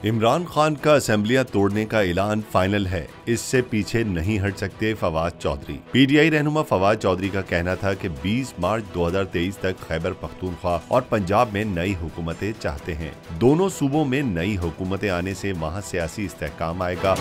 इमरान खान का असेंबलियां तोड़ने का ऐलान फाइनल है, इससे पीछे नहीं हट सकते फवाद चौधरी। पीटीआई रहनुमा फवाद चौधरी का कहना था कि 20 मार्च 2023 तक खैबर पख्तूनख्वा और पंजाब में नई हुकूमतें चाहते हैं। दोनों सूबों में नई हुकूमतें आने से वहां सियासी इस्तेहकाम आएगा।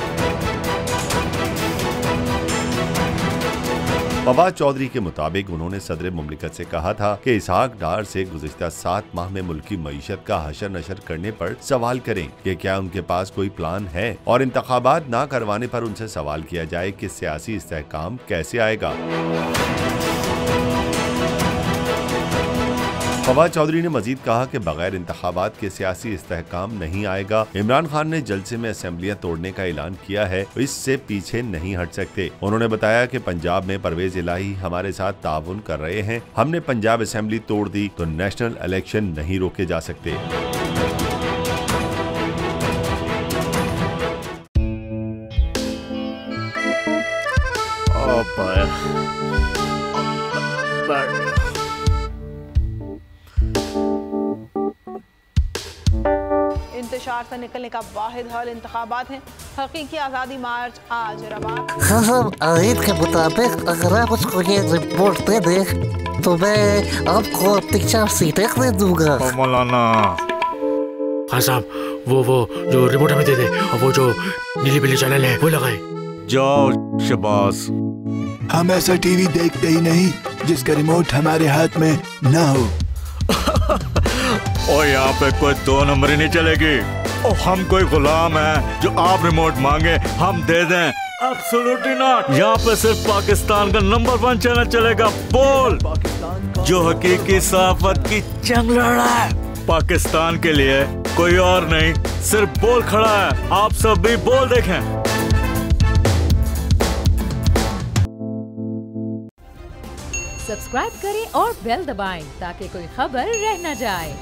फवाद चौधरी के मुताबिक उन्होंने सदर मुमलिकत से कहा था कि इसहाक डार से गुज़िश्ता 7 माह में मुल्की मईशत का हशर नशर करने पर सवाल करें कि क्या उनके पास कोई प्लान है, और इंतखाबात ना करवाने पर उनसे सवाल किया जाए कि सियासी इस्तेहकाम कैसे आएगा। फवाद चौधरी ने मजीद कहा कि बगैर इंतखाबात के सियासी इस्तेहकाम नहीं आएगा। इमरान खान ने जलसे में असेंबलियां तोड़ने का ऐलान किया है, इससे पीछे नहीं हट सकते। उन्होंने बताया कि पंजाब में परवेज इलाही हमारे साथ ताउन कर रहे हैं। हमने पंजाब असेंबली तोड़ दी तो नेशनल इलेक्शन नहीं रोके जा सकते। इंतशार से निकलने का वाहिद हल इंतखाबात है। हकीकी आज़ादी मार्च आज रवा। हाँ, आयत के मुताबिक अगर आप उसको ये रिपोर्ट दे दे तो मैं आपको 3-4 सीटें दे दूंगा। मौलाना हाँ साहब, वो जो रिपोर्ट हमें दे दे और वो जो नीली पीली चैनल है वो लगाए। जाओ शबास, हम ऐसा टीवी देखते ही नहीं जिसका रिमोट हमारे हाथ में ना हो। और यहाँ पे कोई 2 नंबर ही नहीं चलेगी। और हम कोई गुलाम है जो आप रिमोट मांगे हम दे दें? Absolutely not. यहाँ पे सिर्फ पाकिस्तान का नंबर 1 चैनल चलेगा, बोल, जो हकीकी सहाफत की जंग लड़ रहा है। पाकिस्तान के लिए कोई और नहीं, सिर्फ बोल खड़ा है। आप सब भी बोल देखें। सब्सक्राइब करें और बेल दबाएं ताकि कोई खबर रह न जाए।